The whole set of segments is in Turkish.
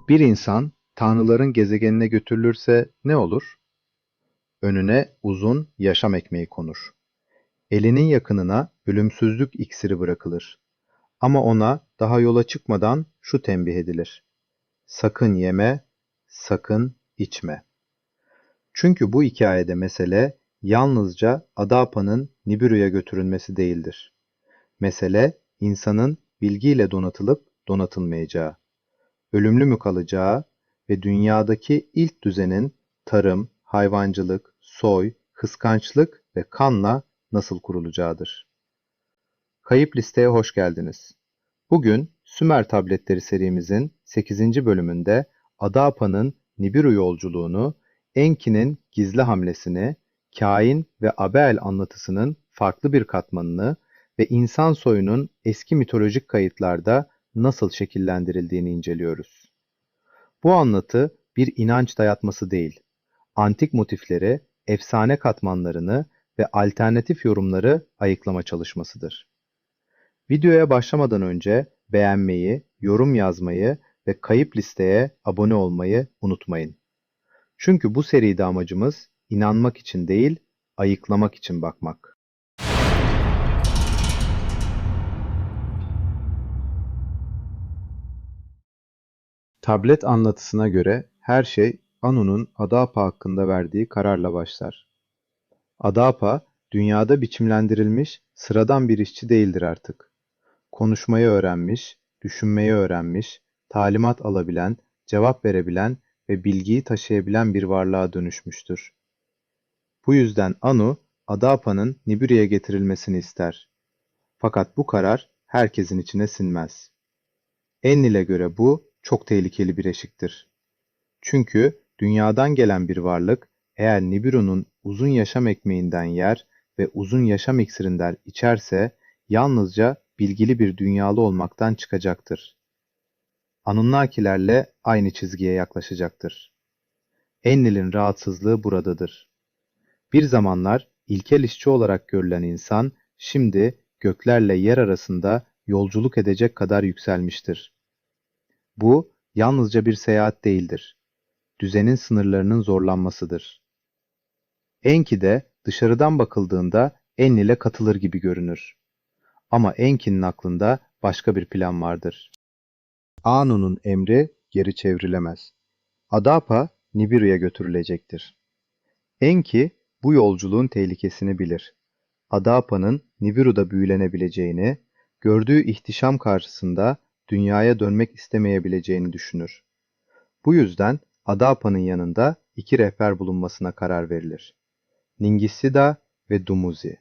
Bir insan tanrıların gezegenine götürülürse ne olur? Önüne uzun yaşam ekmeği konur. Elinin yakınına ölümsüzlük iksiri bırakılır. Ama ona daha yola çıkmadan şu tembih edilir: sakın yeme, sakın içme. Çünkü bu hikayede mesele yalnızca Adapa'nın Nibiru'ya götürülmesi değildir. Mesele insanın bilgiyle donatılıp donatılmayacağı, ölümlü mü kalacağı ve dünyadaki ilk düzenin tarım, hayvancılık, soy, kıskançlık ve kanla nasıl kurulacağıdır. Kayıp Listeye hoş geldiniz. Bugün Sümer Tabletleri serimizin 8. bölümünde Adapa'nın Nibiru yolculuğunu, Enki'nin gizli hamlesini, Kain ve Abel anlatısının farklı bir katmanını ve insan soyunun eski mitolojik kayıtlarda nasıl şekillendirildiğini inceliyoruz. Bu anlatı bir inanç dayatması değil, antik motifleri, efsane katmanlarını ve alternatif yorumları ayıklama çalışmasıdır. Videoya başlamadan önce beğenmeyi, yorum yazmayı ve Kayıp Liste'ye abone olmayı unutmayın. Çünkü bu seride amacımız inanmak için değil, ayıklamak için bakmak. Tablet anlatısına göre her şey Anu'nun Adapa hakkında verdiği kararla başlar. Adapa, dünyada biçimlendirilmiş sıradan bir işçi değildir artık. Konuşmayı öğrenmiş, düşünmeyi öğrenmiş, talimat alabilen, cevap verebilen ve bilgiyi taşıyabilen bir varlığa dönüşmüştür. Bu yüzden Anu, Adapa'nın Nibiru'ya getirilmesini ister. Fakat bu karar herkesin içine sinmez. Enlil'e göre bu çok tehlikeli bir eşiktir. Çünkü dünyadan gelen bir varlık eğer Nibiru'nun uzun yaşam ekmeğinden yer ve uzun yaşam iksirinden içerse yalnızca bilgili bir dünyalı olmaktan çıkacaktır. Anunnakilerle aynı çizgiye yaklaşacaktır. Enlil'in rahatsızlığı buradadır. Bir zamanlar ilkel işçi olarak görülen insan şimdi göklerle yer arasında yolculuk edecek kadar yükselmiştir. Bu yalnızca bir seyahat değildir. Düzenin sınırlarının zorlanmasıdır. Enki de dışarıdan bakıldığında Enlil'e katılır gibi görünür. Ama Enki'nin aklında başka bir plan vardır. Anu'nun emri geri çevrilemez. Adapa Nibiru'ya götürülecektir. Enki bu yolculuğun tehlikesini bilir. Adapa'nın Nibiru'da büyülenebileceğini, gördüğü ihtişam karşısında dünyaya dönmek istemeyebileceğini düşünür. Bu yüzden Adapa'nın yanında iki rehber bulunmasına karar verilir: Ningisida ve Dumuzi.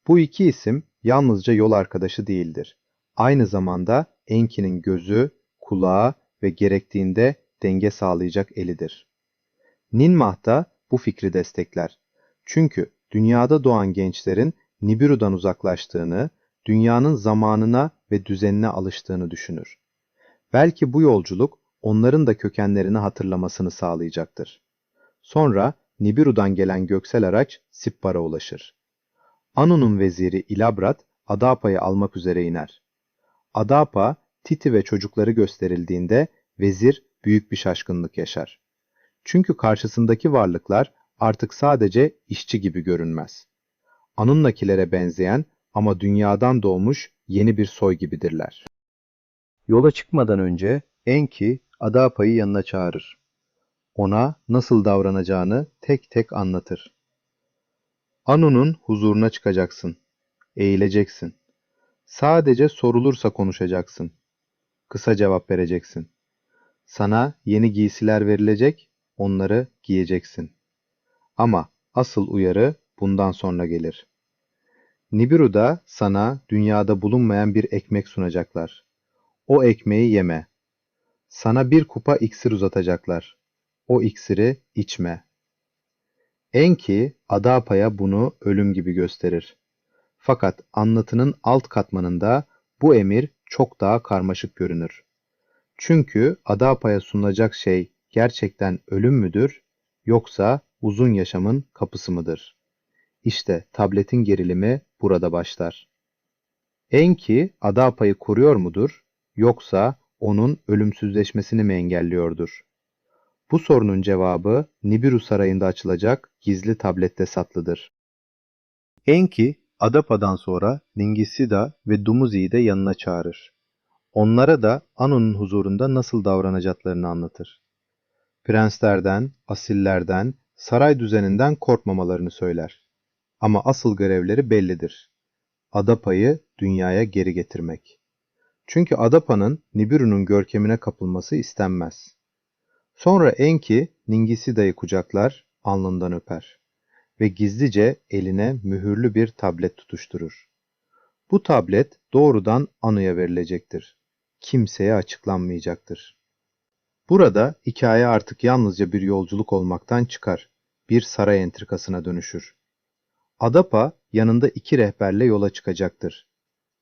Bu iki isim yalnızca yol arkadaşı değildir. Aynı zamanda Enki'nin gözü, kulağı ve gerektiğinde denge sağlayacak elidir. Ninmah da bu fikri destekler. Çünkü dünyada doğan gençlerin Nibiru'dan uzaklaştığını, dünyanın zamanına ve düzenine alıştığını düşünür. Belki bu yolculuk onların da kökenlerini hatırlamasını sağlayacaktır. Sonra Nibiru'dan gelen göksel araç Sippar'a ulaşır. Anu'nun veziri İlabrat, Adapa'yı almak üzere iner. Adapa, Titi ve çocukları gösterildiğinde vezir büyük bir şaşkınlık yaşar. Çünkü karşısındaki varlıklar artık sadece işçi gibi görünmez. Anunnakilere benzeyen ama dünyadan doğmuş yeni bir soy gibidirler. Yola çıkmadan önce Enki, Adapa'yı yanına çağırır. Ona nasıl davranacağını tek tek anlatır. Anu'nun huzuruna çıkacaksın. Eğileceksin. Sadece sorulursa konuşacaksın. Kısa cevap vereceksin. Sana yeni giysiler verilecek, onları giyeceksin. Ama asıl uyarı bundan sonra gelir. Nibiru'da sana dünyada bulunmayan bir ekmek sunacaklar. O ekmeği yeme. Sana bir kupa iksir uzatacaklar. O iksiri içme. Enki, Adapa'ya bunu ölüm gibi gösterir. Fakat anlatının alt katmanında bu emir çok daha karmaşık görünür. Çünkü Adapa'ya sunulacak şey gerçekten ölüm müdür, yoksa uzun yaşamın kapısı mıdır? İşte tabletin gerilimi burada başlar. Enki Adapa'yı koruyor mudur, yoksa onun ölümsüzleşmesini mi engelliyordur? Bu sorunun cevabı Nibiru Sarayı'nda açılacak gizli tablette saklıdır. Enki, Adapa'dan sonra Ningisida ve Dumuzi'yi de yanına çağırır. Onlara da Anu'nun huzurunda nasıl davranacaklarını anlatır. Prenslerden, asillerden, saray düzeninden korkmamalarını söyler. Ama asıl görevleri bellidir. Adapa'yı dünyaya geri getirmek. Çünkü Adapa'nın Nibiru'nun görkemine kapılması istenmez. Sonra Enki Ningisida'yı kucaklar, alnından öper ve gizlice eline mühürlü bir tablet tutuşturur. Bu tablet doğrudan Anu'ya verilecektir. Kimseye açıklanmayacaktır. Burada hikaye artık yalnızca bir yolculuk olmaktan çıkar, bir saray entrikasına dönüşür. Adapa yanında iki rehberle yola çıkacaktır.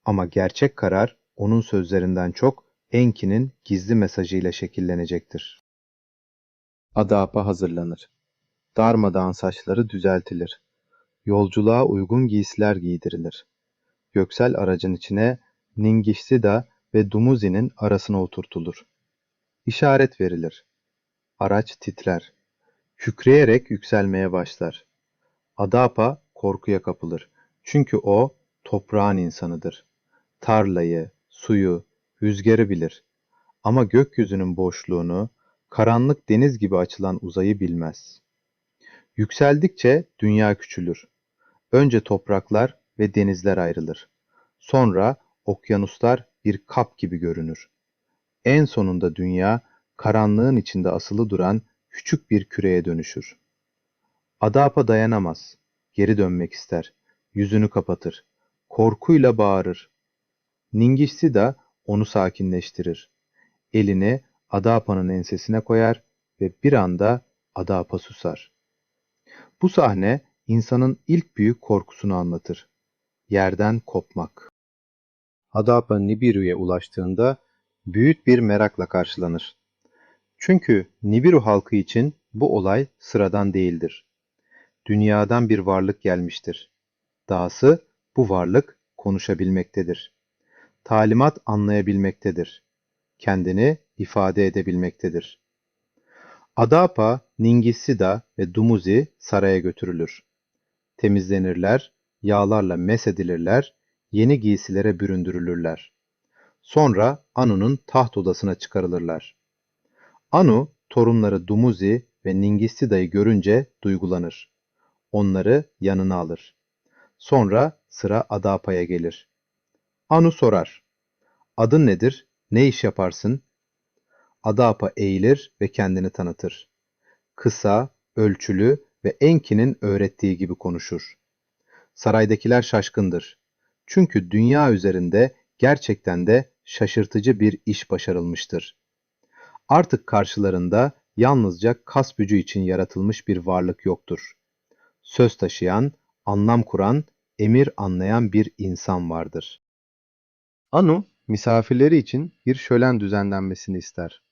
Ama gerçek karar onun sözlerinden çok Enki'nin gizli mesajıyla şekillenecektir. Adapa hazırlanır. Darmadağın saçları düzeltilir. Yolculuğa uygun giysiler giydirilir. Göksel aracın içine Ningishzida ve Dumuzi'nin arasına oturtulur. İşaret verilir. Araç titrer. Kükreyerek yükselmeye başlar. Adapa korkuya kapılır. Çünkü o toprağın insanıdır. Tarlayı, suyu, rüzgarı bilir. Ama gökyüzünün boşluğunu, karanlık deniz gibi açılan uzayı bilmez. Yükseldikçe dünya küçülür. Önce topraklar ve denizler ayrılır. Sonra okyanuslar bir kap gibi görünür. En sonunda dünya, karanlığın içinde asılı duran küçük bir küreye dönüşür. Adapa dayanamaz. Geri dönmek ister. Yüzünü kapatır. Korkuyla bağırır. Ningishzida onu sakinleştirir. Elini Adapa'nın ensesine koyar ve bir anda Adapa susar. Bu sahne insanın ilk büyük korkusunu anlatır. Yerden kopmak. Adapa Nibiru'ya ulaştığında büyük bir merakla karşılanır. Çünkü Nibiru halkı için bu olay sıradan değildir. Dünyadan bir varlık gelmiştir. Dahası bu varlık konuşabilmektedir. Talimat anlayabilmektedir. Kendini ifade edebilmektedir. Adapa, Ningishzida ve Dumuzi saraya götürülür. Temizlenirler, yağlarla mesedilirler, yeni giysilere büründürülürler. Sonra Anu'nun taht odasına çıkarılırlar. Anu, torunları Dumuzi ve Ningishzida'yı görünce duygulanır. Onları yanına alır. Sonra sıra Adapa'ya gelir. Anu sorar. Adın nedir? Ne iş yaparsın? Adapa eğilir ve kendini tanıtır. Kısa, ölçülü ve Enki'nin öğrettiği gibi konuşur. Saraydakiler şaşkındır. Çünkü dünya üzerinde gerçekten de şaşırtıcı bir iş başarılmıştır. Artık karşılarında yalnızca kas gücü için yaratılmış bir varlık yoktur. Söz taşıyan, anlam kuran, emir anlayan bir insan vardır. Anu, misafirleri için bir şölen düzenlenmesini ister.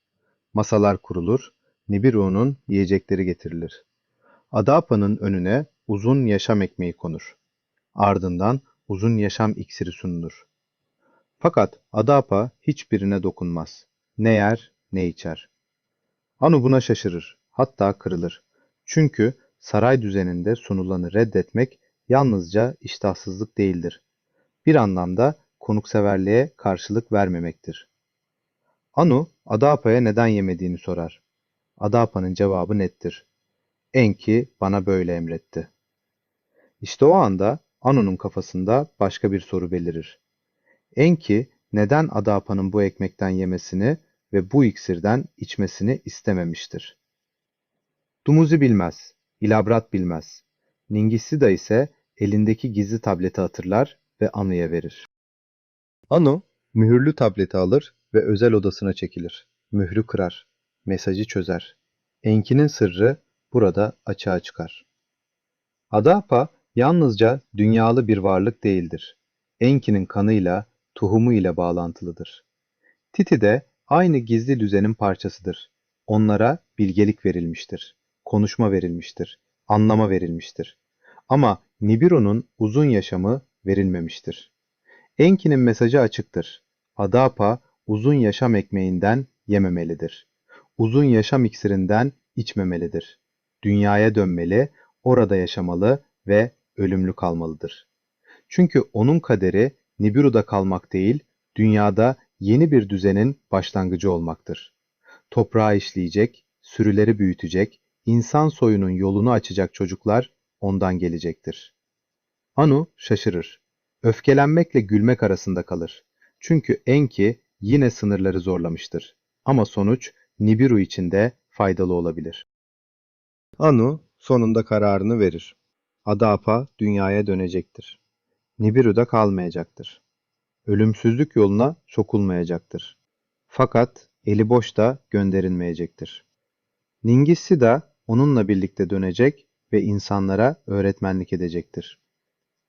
Masalar kurulur, Nibiru'nun yiyecekleri getirilir. Adapa'nın önüne uzun yaşam ekmeği konur. Ardından uzun yaşam iksiri sunulur. Fakat Adapa hiçbirine dokunmaz. Ne yer ne içer. Anu buna şaşırır, hatta kırılır. Çünkü saray düzeninde sunulanı reddetmek yalnızca iştahsızlık değildir. Bir anlamda konukseverliğe karşılık vermemektir. Anu, Adapa'ya neden yemediğini sorar. Adapa'nın cevabı nettir. Enki bana böyle emretti. İşte o anda Anu'nun kafasında başka bir soru belirir. Enki neden Adapa'nın bu ekmekten yemesini ve bu iksirden içmesini istememiştir? Dumuzi bilmez, İlabrat bilmez. Ningishzida ise elindeki gizli tableti hatırlar ve Anu'ya verir. Anu, mühürlü tableti alır ve özel odasına çekilir. Mührü kırar, mesajı çözer. Enki'nin sırrı burada açığa çıkar. Adapa yalnızca dünyalı bir varlık değildir. Enki'nin kanıyla, tohumuyla bağlantılıdır. Titi de aynı gizli düzenin parçasıdır. Onlara bilgelik verilmiştir, konuşma verilmiştir, anlama verilmiştir. Ama Nibiru'nun uzun yaşamı verilmemiştir. Enki'nin mesajı açıktır. Adapa uzun yaşam ekmeğinden yememelidir. Uzun yaşam iksirinden içmemelidir. Dünyaya dönmeli, orada yaşamalı ve ölümlü kalmalıdır. Çünkü onun kaderi Nibiru'da kalmak değil, dünyada yeni bir düzenin başlangıcı olmaktır. Toprağı işleyecek, sürüleri büyütecek, insan soyunun yolunu açacak çocuklar ondan gelecektir. Anu şaşırır. Öfkelenmekle gülmek arasında kalır. Çünkü Enki yine sınırları zorlamıştır. Ama sonuç Nibiru için de faydalı olabilir. Anu sonunda kararını verir. Adapa dünyaya dönecektir. Nibiru'da kalmayacaktır. Ölümsüzlük yoluna sokulmayacaktır. Fakat eli boş da gönderilmeyecektir. Ningissi de onunla birlikte dönecek ve insanlara öğretmenlik edecektir.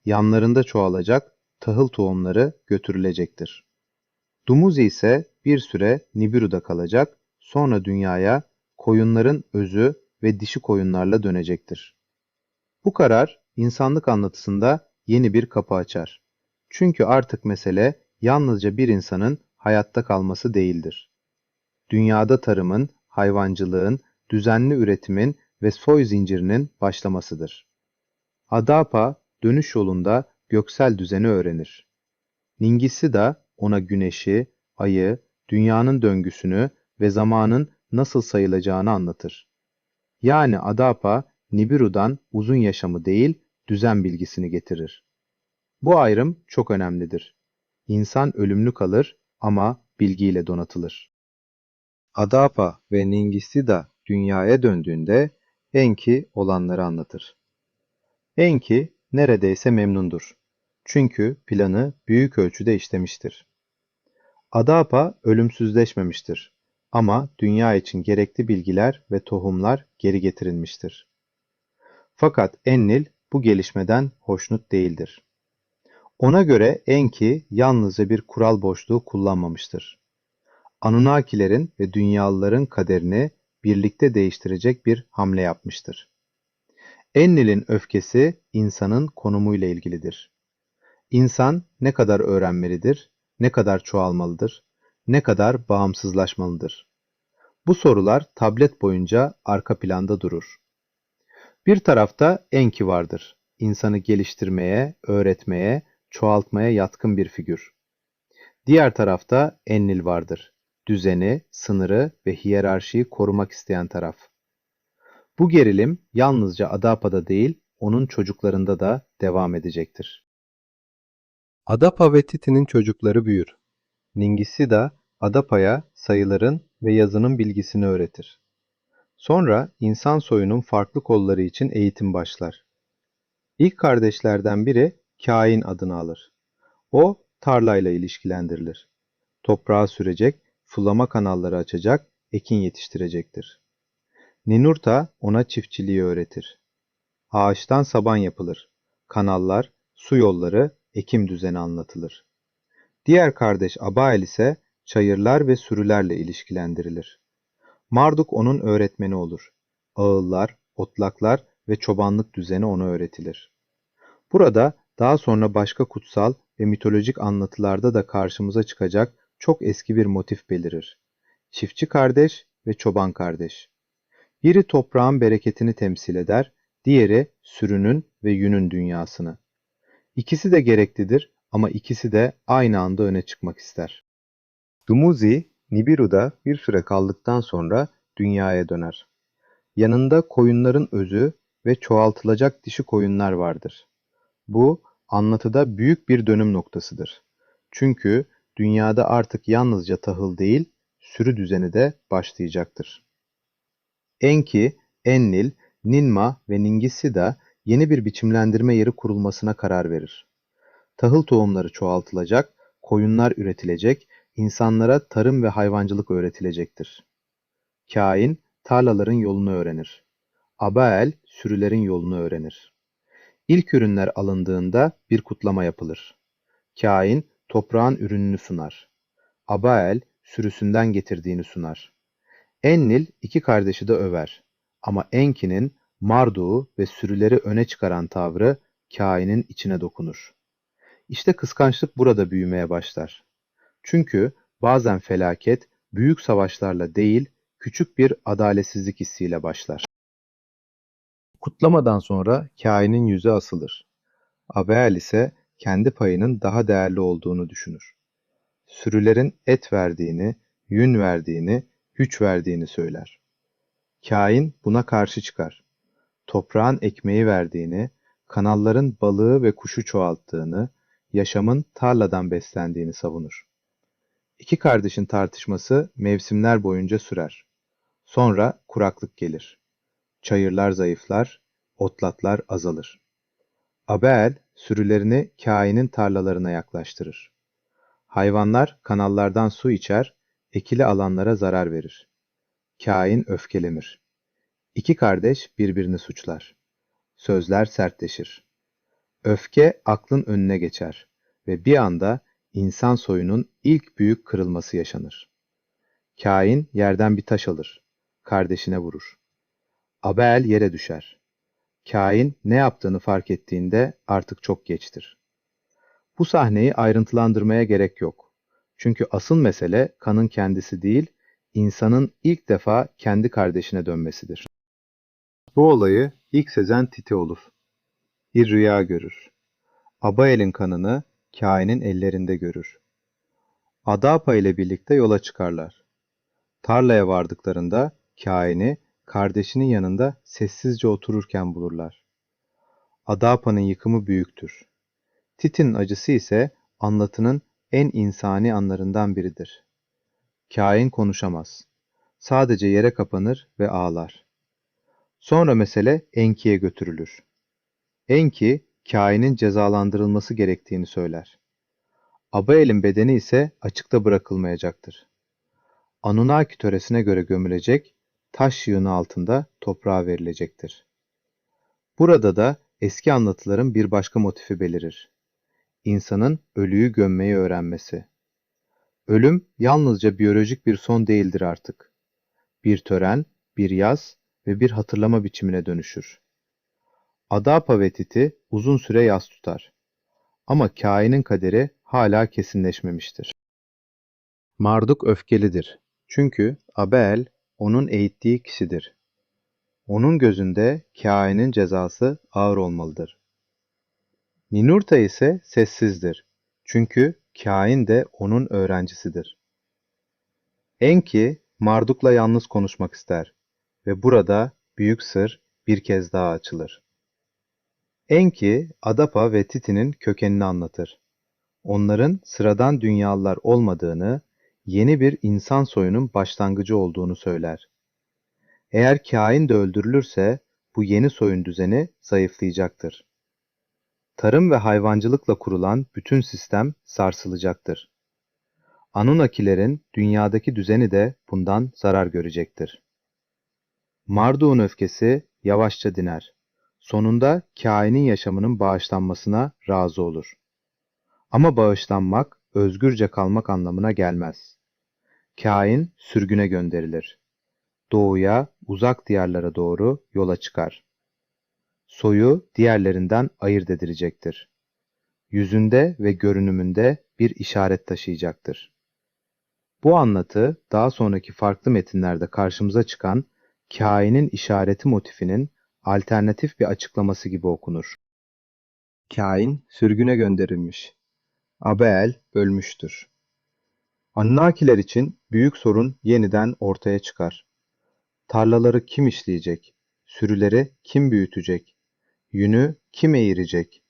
Yanlarında çoğalacak, tahıl tohumları götürülecektir. Dumuzi ise bir süre Nibiru'da kalacak, sonra dünyaya koyunların özü ve dişi koyunlarla dönecektir. Bu karar insanlık anlatısında yeni bir kapı açar. Çünkü artık mesele yalnızca bir insanın hayatta kalması değildir. Dünyada tarımın, hayvancılığın, düzenli üretimin ve soy zincirinin başlamasıdır. Adapa dönüş yolunda göksel düzeni öğrenir. Ningisi de ona güneşi, ayı, dünyanın döngüsünü ve zamanın nasıl sayılacağını anlatır. Yani Adapa, Nibiru'dan uzun yaşamı değil, düzen bilgisini getirir. Bu ayrım çok önemlidir. İnsan ölümlü kalır ama bilgiyle donatılır. Adapa ve Ningisida dünyaya döndüğünde Enki olanları anlatır. Enki neredeyse memnundur. Çünkü planı büyük ölçüde işlemiştir. Adapa ölümsüzleşmemiştir. Ama dünya için gerekli bilgiler ve tohumlar geri getirilmiştir. Fakat Enlil bu gelişmeden hoşnut değildir. Ona göre Enki yalnızca bir kural boşluğu kullanmamıştır. Anunnakilerin ve dünyalıların kaderini birlikte değiştirecek bir hamle yapmıştır. Enlil'in öfkesi insanın konumuyla ilgilidir. İnsan ne kadar öğrenmelidir, ne kadar çoğalmalıdır, ne kadar bağımsızlaşmalıdır? Bu sorular tablet boyunca arka planda durur. Bir tarafta Enki vardır. İnsanı geliştirmeye, öğretmeye, çoğaltmaya yatkın bir figür. Diğer tarafta Enlil vardır. Düzeni, sınırı ve hiyerarşiyi korumak isteyen taraf. Bu gerilim yalnızca Adapa'da değil, onun çocuklarında da devam edecektir. Adapa ve Titi'nin çocukları büyür. Ningisi de Adapa'ya sayıların ve yazının bilgisini öğretir. Sonra insan soyunun farklı kolları için eğitim başlar. İlk kardeşlerden biri Kain adını alır. O tarlayla ilişkilendirilir. Toprağı sürecek, sulama kanalları açacak, ekin yetiştirecektir. Ninurta ona çiftçiliği öğretir. Ağaçtan saban yapılır. Kanallar, su yolları, ekim düzeni anlatılır. Diğer kardeş Abael ise çayırlar ve sürülerle ilişkilendirilir. Marduk onun öğretmeni olur. Ağıllar, otlaklar ve çobanlık düzeni ona öğretilir. Burada daha sonra başka kutsal ve mitolojik anlatılarda da karşımıza çıkacak çok eski bir motif belirir. Çiftçi kardeş ve çoban kardeş. Biri toprağın bereketini temsil eder, diğeri sürünün ve yünün dünyasını. İkisi de gereklidir ama ikisi de aynı anda öne çıkmak ister. Dumuzi, Nibiru'da bir süre kaldıktan sonra dünyaya döner. Yanında koyunların özü ve çoğaltılacak dişi koyunlar vardır. Bu, anlatıda büyük bir dönüm noktasıdır. Çünkü dünyada artık yalnızca tahıl değil, sürü düzeni de başlayacaktır. Enki, Enlil, Ninma ve Ningisi de yeni bir biçimlendirme yeri kurulmasına karar verir. Tahıl tohumları çoğaltılacak, koyunlar üretilecek, insanlara tarım ve hayvancılık öğretilecektir. Kain, tarlaların yolunu öğrenir. Abael, sürülerin yolunu öğrenir. İlk ürünler alındığında bir kutlama yapılır. Kain, toprağın ürününü sunar. Abael, sürüsünden getirdiğini sunar. Enlil iki kardeşi de över. Ama Enki'nin Marduk'u ve sürüleri öne çıkaran tavrı Kain'in içine dokunur. İşte kıskançlık burada büyümeye başlar. Çünkü Bazen felaket büyük savaşlarla değil, küçük bir adaletsizlik hissiyle başlar. Kutlamadan sonra kainin yüzü asılır. Abiel ise kendi payının daha değerli olduğunu düşünür. Sürülerin et verdiğini, yün verdiğini, güç verdiğini söyler. Kain buna karşı çıkar. Toprağın ekmeği verdiğini, kanalların balığı ve kuşu çoğalttığını, yaşamın tarladan beslendiğini savunur. İki kardeşin tartışması mevsimler boyunca sürer. Sonra kuraklık gelir. Çayırlar zayıflar, otlatlar azalır. Abel sürülerini Kain'in tarlalarına yaklaştırır. Hayvanlar kanallardan su içer, ekili alanlara zarar verir. Kain öfkelenir. İki kardeş birbirini suçlar. Sözler sertleşir. Öfke aklın önüne geçer ve bir anda insan soyunun ilk büyük kırılması yaşanır. Kain yerden bir taş alır, kardeşine vurur. Abel yere düşer. Kain ne yaptığını fark ettiğinde artık çok geçtir. Bu sahneyi ayrıntılandırmaya gerek yok. Çünkü asıl mesele kanın kendisi değil, insanın ilk defa kendi kardeşine dönmesidir. Bu olayı ilk sezen Titi olur. Bir rüya görür. Abiel'in kanını Kain'in ellerinde görür. Adapa ile birlikte yola çıkarlar. Tarlaya vardıklarında Kain'i kardeşinin yanında sessizce otururken bulurlar. Adapa'nın yıkımı büyüktür. Titi'nin acısı ise anlatının en insani anlarından biridir. Kain konuşamaz. Sadece yere kapanır ve ağlar. Sonra mesele Enki'ye götürülür. Enki, Kain'in cezalandırılması gerektiğini söyler. Abiel'in bedeni ise açıkta bırakılmayacaktır. Anunnaki töresine göre gömülecek, taş yığını altında toprağa verilecektir. Burada da eski anlatıların bir başka motifi belirir. İnsanın ölüyü gömmeyi öğrenmesi. Ölüm yalnızca biyolojik bir son değildir artık. Bir tören, bir yaz ve bir hatırlama biçimine dönüşür. Adapa ve Titi uzun süre yas tutar. Ama Kain'in kaderi hala kesinleşmemiştir. Marduk öfkelidir. Çünkü Abel onun eğittiği kişidir. Onun gözünde Kain'in cezası ağır olmalıdır. Ninurta ise sessizdir. Çünkü Kain de onun öğrencisidir. Enki, Marduk'la yalnız konuşmak ister ve burada büyük sır bir kez daha açılır. Enki, Adapa ve Titi'nin kökenini anlatır. Onların sıradan dünyalılar olmadığını, yeni bir insan soyunun başlangıcı olduğunu söyler. Eğer Kain de öldürülürse bu yeni soyun düzeni zayıflayacaktır. Tarım ve hayvancılıkla kurulan bütün sistem sarsılacaktır. Anunnakilerin dünyadaki düzeni de bundan zarar görecektir. Marduk'un öfkesi yavaşça diner. Sonunda Kain'in yaşamının bağışlanmasına razı olur. Ama bağışlanmak, özgürce kalmak anlamına gelmez. Kain sürgüne gönderilir. Doğuya, uzak diyarlara doğru yola çıkar. Soyu diğerlerinden ayırt edilecektir. Yüzünde ve görünümünde bir işaret taşıyacaktır. Bu anlatı daha sonraki farklı metinlerde karşımıza çıkan kainin işareti motifinin alternatif bir açıklaması gibi okunur. Kain sürgüne gönderilmiş. Abel ölmüştür. Anunnakiler için büyük sorun yeniden ortaya çıkar. Tarlaları kim işleyecek? Sürüleri kim büyütecek? Yünü kim eğirecek?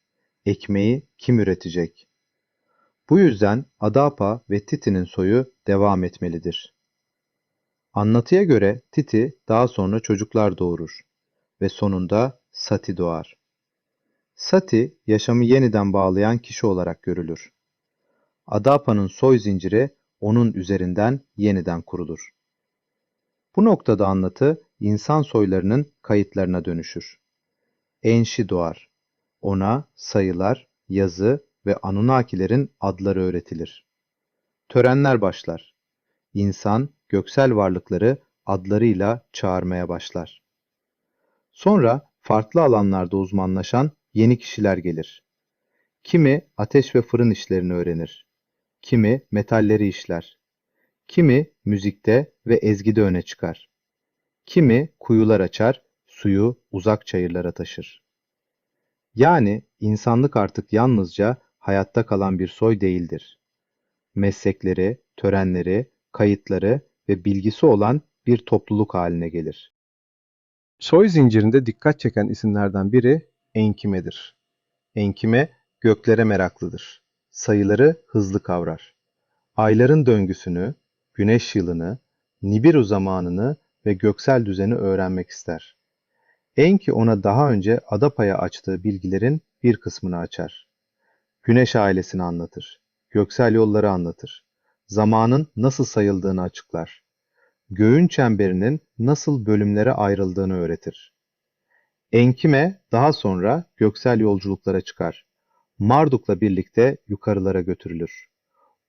Ekmeği kim üretecek? Bu yüzden Adapa ve Titi'nin soyu devam etmelidir. Anlatıya göre Titi daha sonra çocuklar doğurur ve sonunda Sati doğar. Sati, yaşamı yeniden bağlayan kişi olarak görülür. Adapa'nın soy zinciri onun üzerinden yeniden kurulur. Bu noktada anlatı insan soylarının kayıtlarına dönüşür. Enşi doğar. Ona sayılar, yazı ve Anunnakilerin adları öğretilir. Törenler başlar. İnsan göksel varlıkları adlarıyla çağırmaya başlar. Sonra farklı alanlarda uzmanlaşan yeni kişiler gelir. Kimi ateş ve fırın işlerini öğrenir. Kimi metalleri işler. Kimi müzikte ve ezgide öne çıkar. Kimi kuyular açar, suyu uzak çayırlara taşır. Yani insanlık artık yalnızca hayatta kalan bir soy değildir. Meslekleri, törenleri, kayıtları ve bilgisi olan bir topluluk haline gelir. Soy zincirinde dikkat çeken isimlerden biri Enkime'dir. Enkime göklere meraklıdır. Sayıları hızlı kavrar. Ayların döngüsünü, güneş yılını, Nibiru zamanını ve göksel düzeni öğrenmek ister. Enki ona daha önce Adapa'ya açtığı bilgilerin bir kısmını açar. Güneş ailesini anlatır. Göksel yolları anlatır. Zamanın nasıl sayıldığını açıklar. Göğün çemberinin nasıl bölümlere ayrıldığını öğretir. Enkime daha sonra göksel yolculuklara çıkar. Marduk'la birlikte yukarılara götürülür.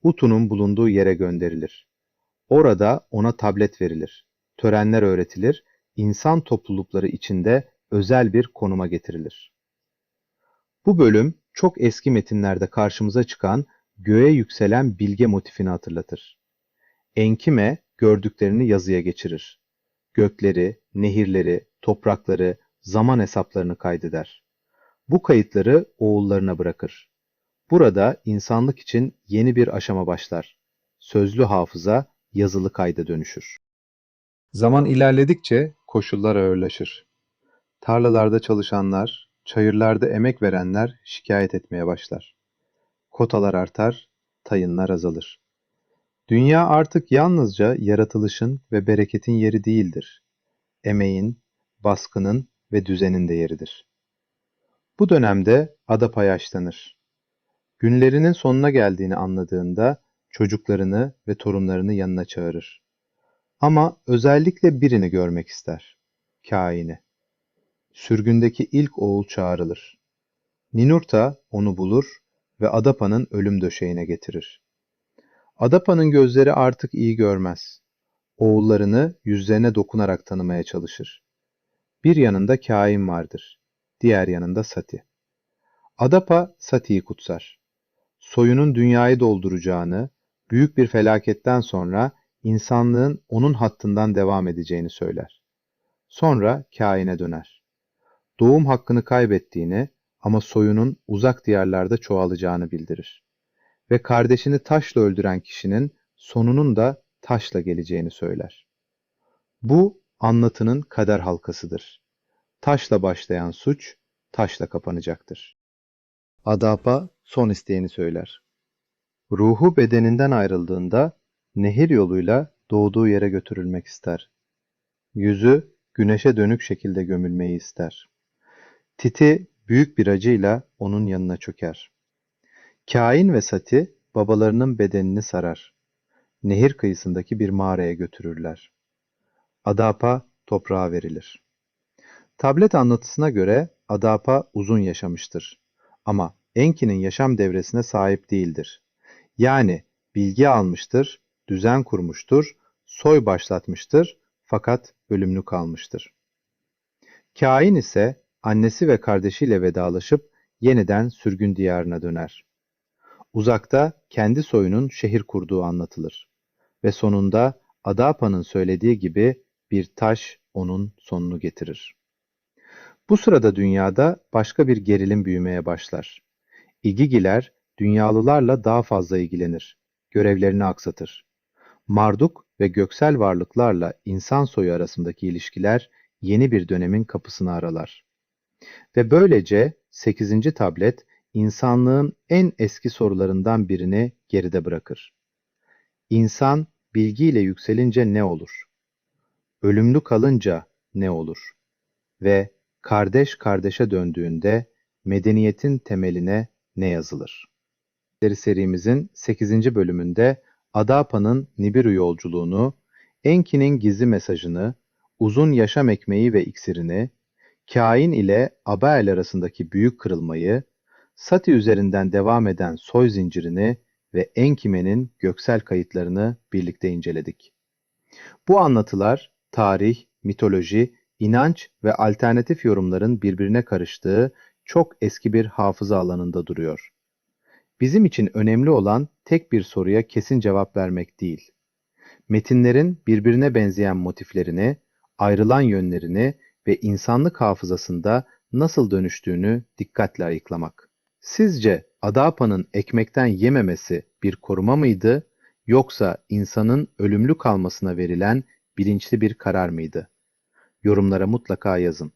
Utu'nun bulunduğu yere gönderilir. Orada ona tablet verilir. Törenler öğretilir. İnsan toplulukları içinde özel bir konuma getirilir. Bu bölüm çok eski metinlerde karşımıza çıkan göğe yükselen bilge motifini hatırlatır. Enkime gördüklerini yazıya geçirir. Gökleri, nehirleri, toprakları, zaman hesaplarını kaydeder. Bu kayıtları oğullarına bırakır. Burada insanlık için yeni bir aşama başlar. Sözlü hafıza yazılı kayda dönüşür. Zaman ilerledikçe koşullar ağırlaşır. Tarlalarda çalışanlar, çayırlarda emek verenler şikayet etmeye başlar. Kotalar artar, tayınlar azalır. Dünya artık yalnızca yaratılışın ve bereketin yeri değildir. Emeğin, baskının ve düzenin de yeridir. Bu dönemde Adapa yaşlanır. Günlerinin sonuna geldiğini anladığında çocuklarını ve torunlarını yanına çağırır. Ama özellikle birini görmek ister. Kain'i. Sürgündeki ilk oğul çağrılır. Ninurta onu bulur ve Adapa'nın ölüm döşeğine getirir. Adapa'nın gözleri artık iyi görmez. Oğullarını yüzlerine dokunarak tanımaya çalışır. Bir yanında Kain vardır, diğer yanında Sati. Adapa Sati'yi kutsar. Soyunun dünyayı dolduracağını, büyük bir felaketten sonra insanlığın onun hattından devam edeceğini söyler. Sonra Kain'e döner. Doğum hakkını kaybettiğini ama soyunun uzak diyarlarda çoğalacağını bildirir. Ve kardeşini taşla öldüren kişinin sonunun da taşla geleceğini söyler. Bu anlatının kader halkasıdır. Taşla başlayan suç, taşla kapanacaktır. Adapa son isteğini söyler. Ruhu bedeninden ayrıldığında nehir yoluyla doğduğu yere götürülmek ister. Yüzü güneşe dönük şekilde gömülmeyi ister. Titi büyük bir acıyla onun yanına çöker. Kain ve Sati babalarının bedenini sarar. Nehir kıyısındaki bir mağaraya götürürler. Adapa toprağa verilir. Tablet anlatısına göre Adapa uzun yaşamıştır. Ama Enki'nin yaşam devresine sahip değildir. Yani bilgi almıştır, düzen kurmuştur, soy başlatmıştır fakat ölümlü kalmıştır. Kain ise annesi ve kardeşiyle vedalaşıp yeniden sürgün diyarına döner. Uzakta kendi soyunun şehir kurduğu anlatılır. Ve sonunda Adapa'nın söylediği gibi bir taş onun sonunu getirir. Bu sırada dünyada başka bir gerilim büyümeye başlar. İgigiler dünyalılarla daha fazla ilgilenir, görevlerini aksatır. Marduk ve göksel varlıklarla insan soyu arasındaki ilişkiler yeni bir dönemin kapısını aralar. Ve böylece 8. tablet insanlığın en eski sorularından birini geride bırakır. İnsan bilgiyle yükselince ne olur? Ölümlü kalınca ne olur? Ve kardeş kardeşe döndüğünde medeniyetin temeline ne yazılır? Serimizin 8. bölümünde Adapa'nın Nibiru yolculuğunu, Enki'nin gizli mesajını, uzun yaşam ekmeği ve iksirini, Kain ile Abael arasındaki büyük kırılmayı, Sati üzerinden devam eden soy zincirini ve Enkime'nin göksel kayıtlarını birlikte inceledik. Bu anlatılar tarih, mitoloji, inanç ve alternatif yorumların birbirine karıştığı çok eski bir hafıza alanında duruyor. Bizim için önemli olan tek bir soruya kesin cevap vermek değil. Metinlerin birbirine benzeyen motiflerini, ayrılan yönlerini ve insanlık hafızasında nasıl dönüştüğünü dikkatle ayıklamak. Sizce Adaapa'nın ekmekten yememesi bir koruma mıydı, yoksa insanın ölümlü kalmasına verilen bilinçli bir karar mıydı? Yorumlara mutlaka yazın.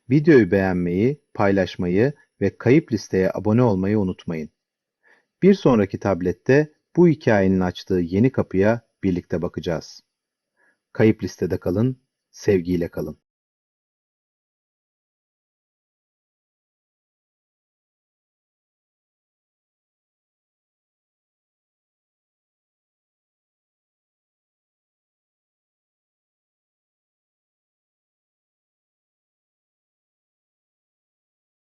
Videoyu beğenmeyi, paylaşmayı ve kayıp listeye abone olmayı unutmayın. Bir sonraki tablette bu hikayenin açtığı yeni kapıya birlikte bakacağız. Kayıp listede kalın, sevgiyle kalın.